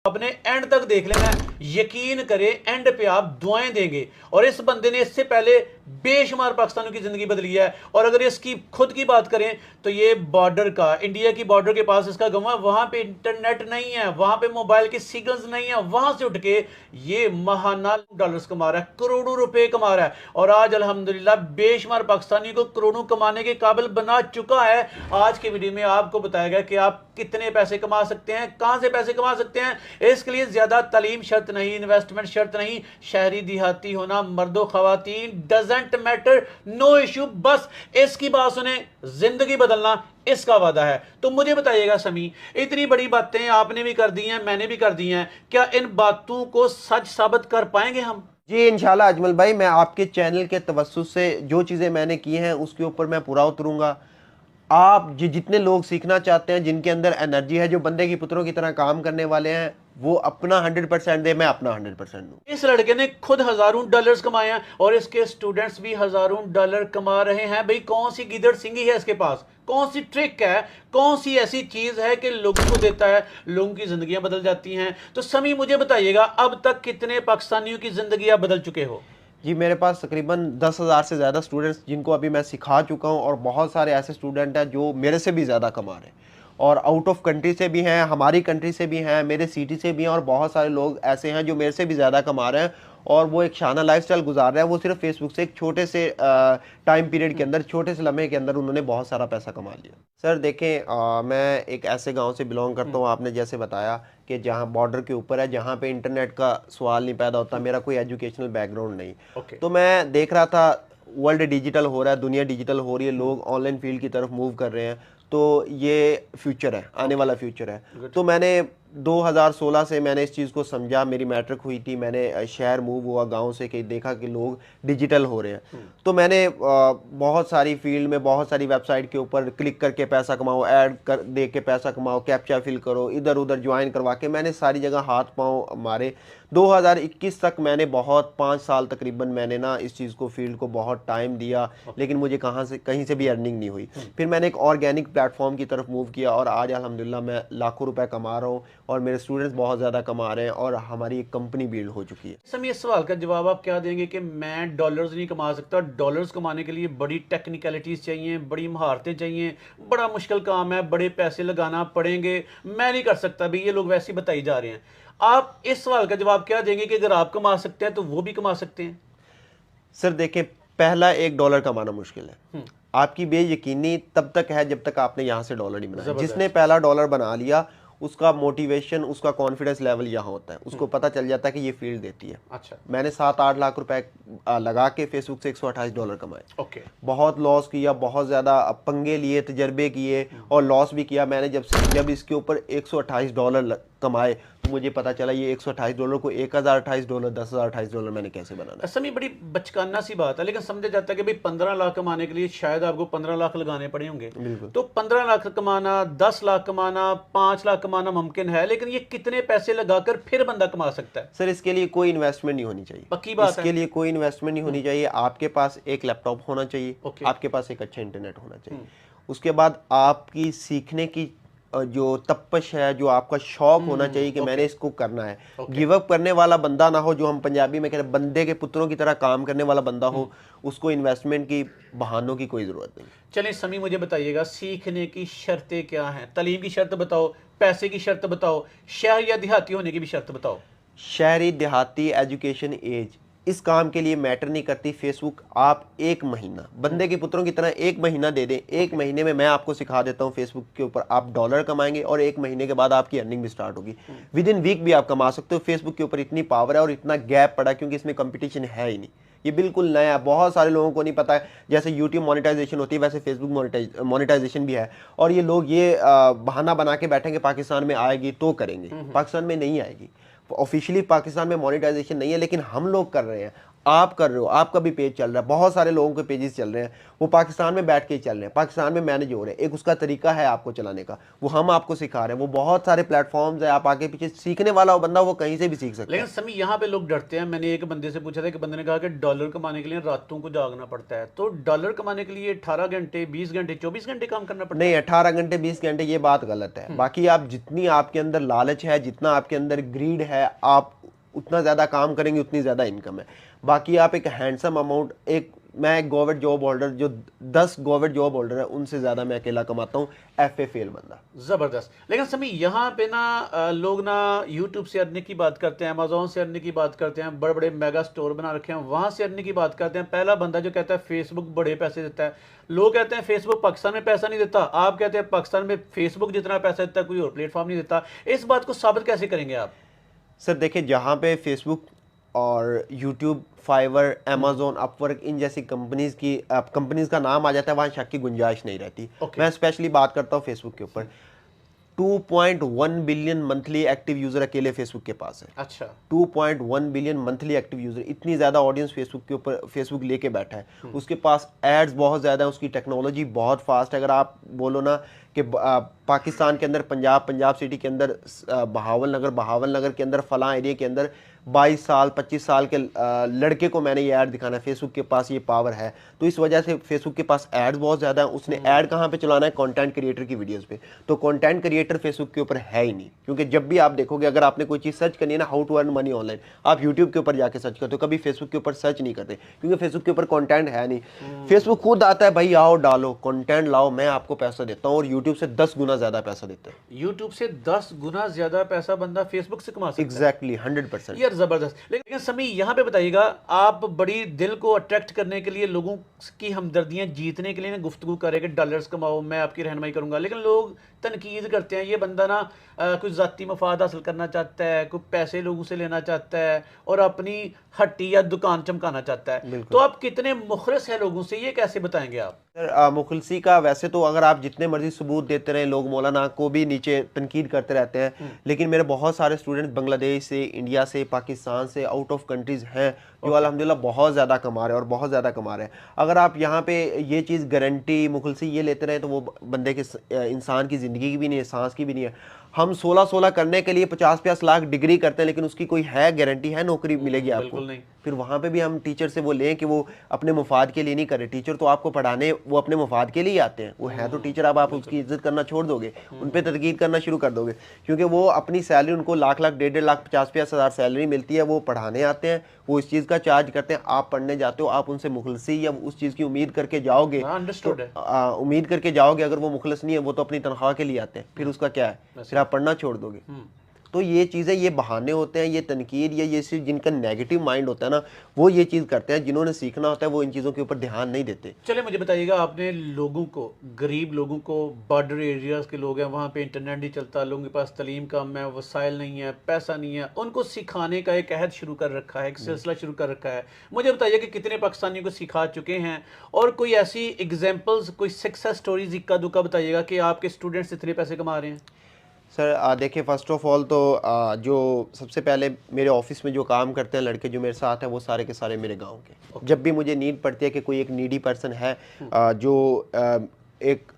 आपने एंड तक देख लेना, यकीन करें एंड पे आप दुआएं देंगे। और इस बंदे ने इससे पहले बेशुमार पाकिस्तानियों की जिंदगी बदली है। और अगर इसकी खुद की बात करें तो ये बॉर्डर का, इंडिया की बॉर्डर के पास इसका गांव है, वहां पे इंटरनेट नहीं है, वहां पे मोबाइल के सिग्नल्स नहीं है, वहां से उठ के ये महाना डॉलर्स कमा रहा है, करोड़ों रुपए कमा रहा है। और आज अल्हम्दुलिल्लाह बेशुमार पाकिस्तानी को करोड़ों कमाने के काबिल बना चुका है। आज की वीडियो में आपको बताया गया कि आप कितने पैसे कमा सकते हैं, कहां से पैसे कमा सकते हैं। इसके लिए ज्यादा तालीम शर्त नहीं, इन्वेस्टमेंट शर्त नहीं, शहरी देहाती होना, मर्दो खवातीन डजंट मैटर, नो इशू, बस इसकी बात सुने, जिंदगी बदलना इसका वादा है। तो मुझे बताइएगा समी, इतनी बड़ी बातें आपने भी कर दी हैं, मैंने भी कर दी हैं, क्या इन बातों को सच साबित कर पाएंगे हम? जी इंशाल्लाह अजमल भाई, मैं आपके चैनल के तवस्सुस से जो चीज़ें मैंने की हैं उसके ऊपर मैं पूरा उतरूंगा। आप जितने लोग सीखना चाहते हैं, जिनके अंदर एनर्जी है, जो बंदे की पुत्रों की तरह काम करने वाले हैं, वो अपना 100% दे, मैं अपना 100% दूं। इस लड़के ने खुद हजारों डॉलर्स कमाए हैं और इसके स्टूडेंट्स भी हजारों डॉलर कमा रहे हैं। भाई कौन सी गिदड़ सिंगी है इसके पास, कौन सी ट्रिक है, कौन सी ऐसी चीज है कि लोगों को देता है, लोगों की जिंदगियां बदल जाती हैं। तो समी मुझे बताइएगा, अब तक कितने पाकिस्तानियों की जिंदगी आप बदल चुके हो? जी मेरे पास तकरीबन 10,000 से ज़्यादा स्टूडेंट्स जिनको अभी मैं सिखा चुका हूँ, और बहुत सारे ऐसे स्टूडेंट हैं जो मेरे से भी ज़्यादा कमा रहे हैं, और आउट ऑफ कंट्री से भी हैं, हमारी कंट्री से भी हैं, मेरे सिटी से भी हैं, और बहुत सारे लोग ऐसे हैं जो मेरे से भी ज़्यादा कमा रहे हैं और वो एक शाना लाइफस्टाइल गुजार रहे हैं। वो सिर्फ फेसबुक से एक छोटे से टाइम पीरियड के अंदर, छोटे से लम्हे के अंदर उन्होंने बहुत सारा पैसा कमा लिया। सर देखें, मैं एक ऐसे गांव से बिलोंग करता हूं, आपने जैसे बताया कि जहां बॉर्डर के ऊपर है, जहां पे इंटरनेट का सवाल नहीं पैदा होता, मेरा कोई एजुकेशनल बैकग्राउंड नहीं। तो मैं देख रहा था वर्ल्ड डिजिटल हो रहा है, दुनिया डिजिटल हो रही है, लोग ऑनलाइन फील्ड की तरफ मूव कर रहे हैं, तो ये फ्यूचर है, आने वाला फ्यूचर है। तो मैंने 2016 से मैंने इस चीज़ को समझा, मेरी मैट्रिक हुई थी, मैंने शहर मूव हुआ गांव से, कि देखा कि लोग डिजिटल हो रहे हैं। तो मैंने बहुत सारी फील्ड में, बहुत सारी वेबसाइट के ऊपर क्लिक करके पैसा कमाओ, ऐड कर दे के पैसा कमाओ, कैप्चा फिल करो, इधर उधर ज्वाइन करवा के मैंने सारी जगह हाथ पाँव मारे। 2021 तक मैंने बहुत 5 साल तकरीबन मैंने ना इस चीज़ को, फील्ड को बहुत टाइम दिया, लेकिन मुझे कहीं से भी अर्निंग नहीं हुई। फिर मैंने एक ऑर्गेनिक प्लेटफॉर्म की तरफ मूव किया और आज अल्हम्दुलिल्लाह मैं लाखों रुपए कमा रहा हूँ और मेरे स्टूडेंट्स बहुत ज़्यादा कमा रहे हैं और हमारी एक कंपनी बिल्ड हो चुकी है। समी इस सवाल का जवाब आप क्या देंगे कि मैं डॉलर्स नहीं कमा सकता? डॉलर्स कमाने के लिए बड़ी टेक्निकलिटीज़ चाहिए, बड़ी महारतें चाहिए, बड़ा मुश्किल काम है, बड़े पैसे लगाना पड़ेंगे, मैं नहीं कर सकता। भाई ये लोग वैसे ही बताई जा रहे हैं। आप इस सवाल का जवाब क्या देंगे कि अगर आप कमा सकते हैं तो वो भी कमा सकते हैं? सर देखें, पहला $1 कमाना मुश्किल है। आपकी बेयकीनी तब तक है जब तक आपने यहाँ से डॉलर नहीं बनाया। जिसने पहला डॉलर बना लिया, उसका मोटिवेशन, उसका कॉन्फिडेंस लेवल यहाँ होता है, उसको पता चल जाता है कि ये फील्ड देती है। अच्छा, मैंने 7-8 लाख रुपए लगा के फेसबुक से $128 कमाए। ओके। बहुत लॉस किया, बहुत ज़्यादा पंगे लिए, तजर्बे किए और लॉस भी किया मैंने। जब इसके ऊपर $128 कमाए तो मुझे पता चला ये $128 को $1,028, $10,028 मैंने कैसे बनाना। समी बड़ी बचकाना सी बात है, लेकिन समझा जाता है कि भाई 15 लाख कमाने के लिए शायद आपको 15 लाख लगाने पड़े होंगे। तो 15 लाख कमाना, 10 लाख कमाना, 5 लाख कमाना मुमकिन है, लेकिन ये कितने पैसे लगाकर फिर बंदा कमा सकता है? सर इसके लिए कोई इन्वेस्टमेंट नहीं होनी चाहिए, पक्की बात है। इसके लिए कोई इन्वेस्टमेंट नहीं होनी चाहिए। आपके पास एक लैपटॉप होना चाहिए, आपके पास एक अच्छा इंटरनेट होना चाहिए, उसके बाद आपकी सीखने की जो तपश है, जो आपका शौक होना चाहिए कि मैंने इसको करना है। गिव अप करने वाला बंदा ना हो, जो हम पंजाबी में कहते हैं बंदे के पुत्रों की तरह काम करने वाला बंदा हो, उसको इन्वेस्टमेंट की, बहानों की कोई ज़रूरत नहीं। चलिए समी मुझे बताइएगा, सीखने की शर्तें क्या हैं? तालीम की शर्त बताओ, पैसे की शर्त बताओ, शहर या देहाती होने की भी शर्त बताओ। शहरी देहाती, एजुकेशन, एज, इस काम के लिए मैटर नहीं करती। फेसबुक आप 1 महीना बंदे के पुत्रों की तरह 1 महीना दे दें, 1 महीने में मैं आपको सिखा देता हूँ फेसबुक के ऊपर आप डॉलर कमाएंगे और 1 महीने के बाद आपकी अर्निंग भी स्टार्ट होगी। विद इन वीक भी आप कमा सकते हो। फेसबुक के ऊपर इतनी पावर है और इतना गैप पड़ा क्योंकि इसमें कंपटीशन है ही नहीं, ये बिल्कुल नया है, बहुत सारे लोगों को नहीं पता है। जैसे यूट्यूब मोनेटाइजेशन होती है वैसे फेसबुक मोनेटाइजेशन भी है, और ये लोग ये बहाना बना के बैठेंगे पाकिस्तान में आएगी तो करेंगे, पाकिस्तान में नहीं आएगी। ऑफिशियली पाकिस्तान में मोनेटाइजेशन नहीं है, लेकिन हम लोग कर रहे हैं। आप कर रहे हो, आपका भी पेज चल रहा है, बहुत सारे लोगों के पेजेस चल रहे हैं, वो पाकिस्तान में बैठ के ही चल रहे हैं, पाकिस्तान में मैनेज हो रहे हैं, एक उसका तरीका है आपको चलाने का, वो हम आपको सिखा रहे हैं, वो बहुत सारे प्लेटफॉर्म्स है, आप आगे पीछे सीखने वाला हो बंदा वो कहीं से भी सीख सकता लेकिन है। समी यहाँ पे लोग डरते हैं। मैंने एक बंदे से पूछा था, कि बंदे ने कहा कि डॉलर कमाने के लिए रातों को जागना पड़ता है, तो डॉलर कमाने के लिए 18 घंटे 20 घंटे 24 घंटे काम करना पड़ता नहीं, 18 घंटे 20 घंटे ये बात गलत है। बाकी आप जितनी आपके अंदर लालच है, जितना आपके अंदर ग्रीड है, आप उतना ज़्यादा काम करेंगे उतनी ज़्यादा इनकम है। बाकी आप एक हैंडसम अमाउंट, मैं एक गवर्नमेंट जॉब होल्डर, जो 10 गवर्नमेंट जॉब होल्डर है उनसे ज़्यादा मैं अकेला कमाता हूँ, FA फेल बंदा। है? जबरदस्त। लेकिन समी यहाँ पे ना लोग ना यूट्यूब से अर्निंग की बात करते हैं, अमेजोन से अर्निंग की बात करते हैं, बड़े बड़े मेगा स्टोर बना रखे हैं, वहां से अर्निंग की बात करते हैं। पहला बंदा जो कहता है फेसबुक बड़े पैसे देता है, लोग कहते हैं फेसबुक पाकिस्तान में पैसा नहीं देता, आप कहते हैं पाकिस्तान में फेसबुक जितना पैसा देता है कोई और प्लेटफॉर्म नहीं देता। इस बात को साबित कैसे करेंगे आप? सर देखिए, जहाँ पे फेसबुक और यूट्यूब, फाइवर, अमेजोन, अपवर्क, इन जैसी कंपनीज का नाम आ जाता है, वहाँ शक की गुंजाइश नहीं रहती। मैं स्पेशली बात करता हूँ फेसबुक के ऊपर। 2.1 बिलियन मंथली एक्टिव यूजर अकेले फेसबुक के पास है। अच्छा। 2.1 बिलियन मंथली एक्टिव यूजर, इतनी ज़्यादा ऑडियंस फेसबुक के ऊपर फेसबुक लेके बैठा है। उसके पास एड्स बहुत ज़्यादा है, उसकी टेक्नोलॉजी बहुत फास्ट है। अगर आप बोलो ना कि पाकिस्तान के अंदर पंजाब सिटी के अंदर बहावल नगर के अंदर फलां एरिया के अंदर 22 साल 25 साल के लड़के को मैंने ये ऐड दिखाना है, फेसबुक के पास ये पावर है। तो इस वजह से फेसबुक के पास एड्स बहुत ज़्यादा है। उसने ऐड कहाँ पे चलाना है? कंटेंट क्रिएटर की वीडियोस पे। तो कंटेंट क्रिएटर फेसबुक के ऊपर है ही नहीं, क्योंकि जब भी आप देखोगे, अगर आपने कोई चीज़ सर्च करनी है ना, how to earn money online, आप यूट्यूब के ऊपर जाके सर्च करते हो, कभी फेसबुक के ऊपर सर्च नहीं करते, क्योंकि फेसबुक के ऊपर कंटेंट है नहीं। फेसबुक खुद आता है, भाई आओ डालो कंटेंट, लाओ, मैं आपको पैसा देता हूँ, और यूट्यूब से 10 गुना ज़्यादा पैसा देता है। यूट्यूब से 10 गुना ज्यादा पैसा बंदा फेसबुक से कमा सकता है। एग्जैक्टली 100%। यार जबरदस्त। लेकिन समी यहाँ पे बताइएगा, आप बड़ी दिल को अट्रैक्ट करने के लिए, लोगों की हमदर्दियां जीतने के लिए ना गुफ्तगू करें कि डॉलर्स कमाओ, मैं आपकी रहनुमाई करूंगा, लेकिन लोग तनकीद करते हैं, ये बंदा ना कुछ जाती मफाद हासिल करना चाहता है, कुछ पैसे लोगों से लेना चाहता है, और अपनी हट्टी या दुकान चमकाना चाहता है। तो आप कितने मुखलिस हैं लोगों से, ये कैसे बताएंगे आप? सर मुखलसी का वैसे तो अगर आप जितने मर्जी सबूत देते रहे, लोग मौलाना को भी नीचे तनकीद करते रहते हैं, लेकिन मेरे बहुत सारे स्टूडेंट बांग्लादेश से, इंडिया से, पाकिस्तान से, आउट ऑफ कंट्रीज हैं, जो अल्हम्दुलिल्लाह बहुत ज़्यादा कमा रहे हैं, और बहुत ज़्यादा कमा रहे हैं। अगर आप यहाँ पे ये चीज़ गारंटी मुखलसी ये लेते रहे, तो वो बंदे के इंसान की ज़िंदगी की भी नहीं है, सांस की भी नहीं है। हम 16 करने के लिए 50-50 लाख डिग्री करते हैं, लेकिन उसकी कोई है गारंटी है नौकरी मिलेगी आपको? बिल्कुल नहीं। फिर वहाँ पे भी हम टीचर से वो लें कि वो अपने मुफाद के लिए नहीं करे। टीचर तो आपको पढ़ाने वो अपने मुफाद के लिए ही आते हैं, वो है तो टीचर। अब आप उसकी इज्जत करना छोड़ दोगे, उन पर तनकीद करना शुरू कर दोगे, क्योंकि वो अपनी सैलरी, उनको लाख 1.5 लाख 50-50 हज़ार सैलरी मिलती है, वो पढ़ाने आते हैं, वो इस चीज़ का चार्ज करते हैं। आप पढ़ने जाते हो, आप उनसे मुखलसी या उस चीज़ की उम्मीद करके जाओगे, अंडरस्टूड है। उम्मीद करके जाओगे, अगर वो मुखलस नहीं है, वो तो अपनी तनख्वाह के लिए आते हैं, फिर उसका क्या है? फिर आप पढ़ना छोड़ दोगे। तो ये चीज़ें, ये बहाने होते हैं, ये तनकीद, या ये सिर्फ जिनका नेगेटिव माइंड होता है ना, वो ये चीज़ करते हैं। जिन्होंने सीखना होता है वो इन चीज़ों के ऊपर ध्यान नहीं देते। चले मुझे बताइएगा, आपने लोगों को, गरीब लोगों को, बॉर्डर एरियाज के लोग हैं, वहाँ पे इंटरनेट नहीं चलता, लोगों के पास तलीम कम है, वसाइल नहीं है, पैसा नहीं है, उनको सिखाने का एक अहद शुरू कर रखा है, एक सिलसिला शुरू कर रखा है। मुझे बताइए कि कितने पाकिस्तानियों को सिखा चुके हैं, और कोई ऐसी एग्जाम्पल्स, कोई सक्सेस स्टोरीज इक्का दुक्का बताइएगा कि आपके स्टूडेंट्स इतने पैसे कमा रहे हैं। सर देखिए, फ़र्स्ट ऑफ ऑल तो जो सबसे पहले मेरे ऑफिस में जो काम करते हैं लड़के जो मेरे साथ हैं, वो सारे के सारे मेरे गांव के। जब भी मुझे नीड पड़ती है कि कोई एक नीडी पर्सन है जो एक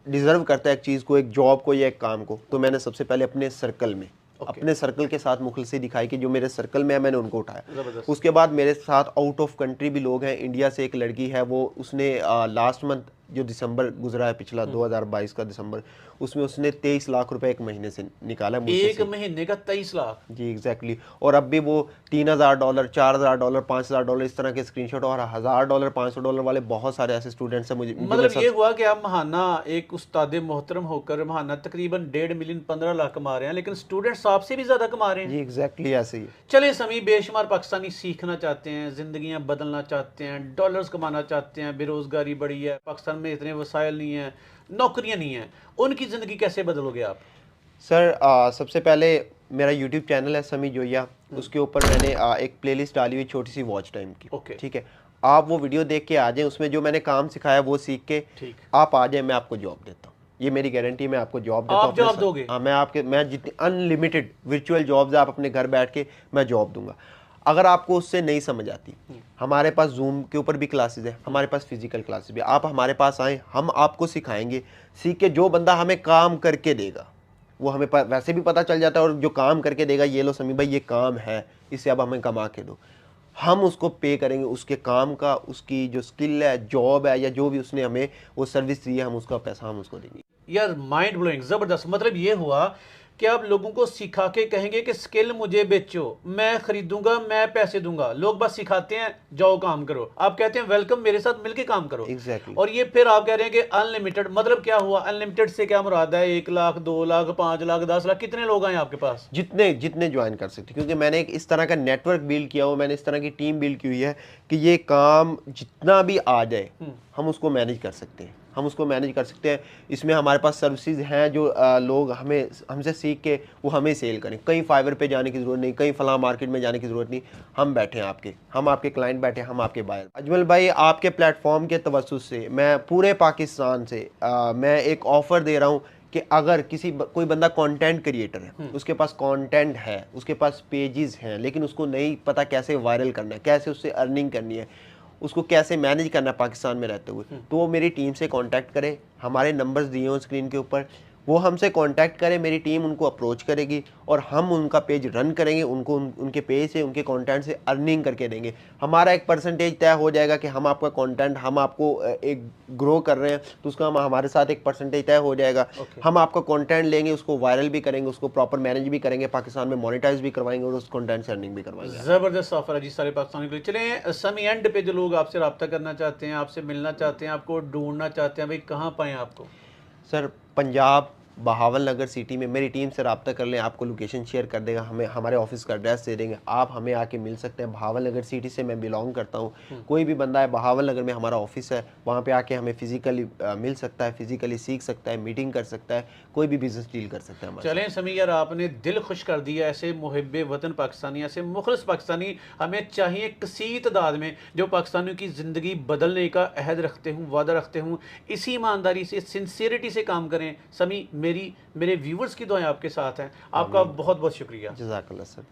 डिज़र्व करता है एक चीज़ को, एक जॉब को या एक काम को, तो मैंने सबसे पहले अपने सर्कल में अपने सर्कल के साथ मुखलसी दिखाई कि जो मेरे सर्कल में है मैंने उनको उठाया। उसके बाद मेरे साथ आउट ऑफ कंट्री भी लोग हैं। इंडिया से एक लड़की है, वो उसने लास्ट मंथ जो दिसंबर गुजरा है पिछला 2022 का दिसंबर, उसमें उसने 23 लाख रुपए एक महीने से निकाला मुझसे। एक महीने का 23 लाख? जी एग्जैक्टली। और अब भी वो $3000, $4000, $5000 इस तरह के स्क्रीनशॉट, और $1000, $500 वाले बहुत सारे ऐसे स्टूडेंट्स हैं। मुझे मतलब ये हुआ कि आप महाना एक उस्ताद मोहतरम होकर महाना तकरीबन 1.5 मिलियन 15 लाख कमा रहे हैं, लेकिन स्टूडेंट्स आपसे भी ज्यादा कमा रहे हैं। जी एग्जैक्टली ऐसे ही। चले समी, बेशुमार पाकिस्तानी सीखना चाहते हैं, जिंदगियां बदलना चाहते हैं, डॉलर्स कमाना चाहते हैं, बेरोजगारी बढ़ी है, पाकिस्तान में इतने वसाइल नहीं है, नौकरियां नहीं हैं, उनकी ज़िंदगी कैसे बदलोगे आप? सर सबसे पहले मेरा यूट्यूब चैनल है समी जोया, उसके ऊपर मैंने एक प्लेलिस्ट डाली हुई छोटी सी वॉच टाइम की। ठीक है, आप वो वीडियो देख के आ जाएं, उसमें जो मैंने काम सिखाया वो सीख के आप आ जाएं, मैं आपको जॉब देता हूँ। ये मेरी गारंटी है, मैं आपको जॉब देता हूँ। आप जॉब दोगे? हाँ, मैं जितनी अनलिमिटेड वर्चुअल जॉब्स है, आप अपने घर बैठ के मैं जॉब दूंगा। अगर आपको उससे नहीं समझ आती, हमारे पास जूम के ऊपर भी क्लासेस है, हमारे पास फिजिकल क्लासेस भी, आप हमारे पास आए, हम आपको सिखाएंगे। सीख के जो बंदा हमें काम करके देगा वो हमें वैसे भी पता चल जाता है, और जो काम करके देगा, ये लो समी भाई ये काम है, इससे अब हमें कमा के दो, हम उसको पे करेंगे उसके काम का, उसकी जो स्किल है, जॉब है, या जो भी उसने हमें वो सर्विस दी है, हम उसका पैसा हम उसको देंगे। यार माइंड ब्लोइंग, जबरदस्त। मतलब ये हुआ कि आप लोगों को सिखा के कहेंगे कि स्किल मुझे बेचो, मैं खरीदूंगा, मैं पैसे दूंगा। लोग बस सिखाते हैं जाओ काम करो, आप कहते हैं वेलकम मेरे साथ मिलके काम करो। Exactly. और ये फिर आप कह रहे हैं कि अनलिमिटेड, मतलब क्या हुआ? अनलिमिटेड से क्या मुराद है? 1 लाख, 2 लाख, 5 लाख, 10 लाख, कितने लोग आए आपके पास? जितने जितने ज्वाइन कर सकते, क्योंकि मैंने एक इस तरह का नेटवर्क बिल्ड किया हुआ, मैंने इस तरह की टीम बिल्ड की हुई है कि ये काम जितना भी आ जाए हम उसको मैनेज कर सकते हैं, हम उसको मैनेज कर सकते हैं। इसमें हमारे पास सर्विसेज हैं जो लोग हमें हमसे सीख के वो हमें सेल करें। कहीं फाइवर पे जाने की ज़रूरत नहीं, कहीं फलां मार्केट में जाने की ज़रूरत नहीं, हम बैठे हैं आपके, हम आपके क्लाइंट बैठे हैं, हम आपके बायर। अजमल भाई, आपके प्लेटफॉर्म के तवज्जुह से मैं पूरे पाकिस्तान से मैं एक ऑफ़र दे रहा हूँ कि अगर कोई बंदा कंटेंट क्रिएटर है, उसके पास कंटेंट है, उसके पास पेजेस हैं, लेकिन उसको नहीं पता कैसे वायरल करना है, कैसे उससे अर्निंग करनी है, उसको कैसे मैनेज करना है पाकिस्तान में रहते हुए, तो वो मेरी टीम से कांटेक्ट करे। हमारे नंबर्स दिए हो स्क्रीन के ऊपर, वो हमसे कांटेक्ट करें, मेरी टीम उनको अप्रोच करेगी और हम उनका पेज रन करेंगे, उनको उनके पेज से, उनके कंटेंट से अर्निंग करके देंगे। हमारा एक परसेंटेज तय हो जाएगा कि हम आपका कंटेंट, हम आपको एक ग्रो कर रहे हैं तो उसका हमारे साथ एक परसेंटेज तय हो जाएगा। हम आपका कंटेंट लेंगे, उसको वायरल भी करेंगे, उसको प्रॉपर मैनेज भी करेंगे, पाकिस्तान में मोनेटाइज भी करवाएंगे और उस कंटेंट से अर्निंग भी करवाएंगे। जबरदस्त ऑफर है जी सारे पाकिस्तान के लिए। चलें समी, एंड पे जो लोग आपसे रब्ता करना चाहते हैं, आपसे मिलना चाहते हैं, आपको ढूंढना चाहते हैं, भाई कहाँ पाएं आपको? सर, पंजाब बहावल नगर सिटी में मेरी टीम से रब्ता कर लें, आपको लोकेशन शेयर कर देगा, हमें हमारे ऑफिस का एड्रेस दे देंगे, आप हमें आके मिल सकते हैं। बहावल नगर सिटी से मैं बिलोंग करता हूँ। कोई भी बंदा है बहावल नगर में, हमारा ऑफिस है, वहाँ पे आके हमें फिजिकली मिल सकता है, फिजिकली सीख सकता है, मीटिंग कर सकता है, कोई भी बिजनेस डील कर सकता है हमारे। चलें समी यार, आपने दिल खुश कर दिया। ऐसे मुहिब्बे वतन पाकिस्तानी, ऐसे मुखलिस पाकिस्तानी हमें चाहिए कसीर तादाद में, जो पाकिस्तानियों की ज़िंदगी बदलने का अहद रखते हूँ, वादा रखते हूँ, इसी ईमानदारी से, सिंसियरिटी से काम करें। समी, मेरे व्यूवर्स की दुआएं आपके साथ हैं। आपका बहुत बहुत शुक्रिया। जज़ाकल्लाह सर।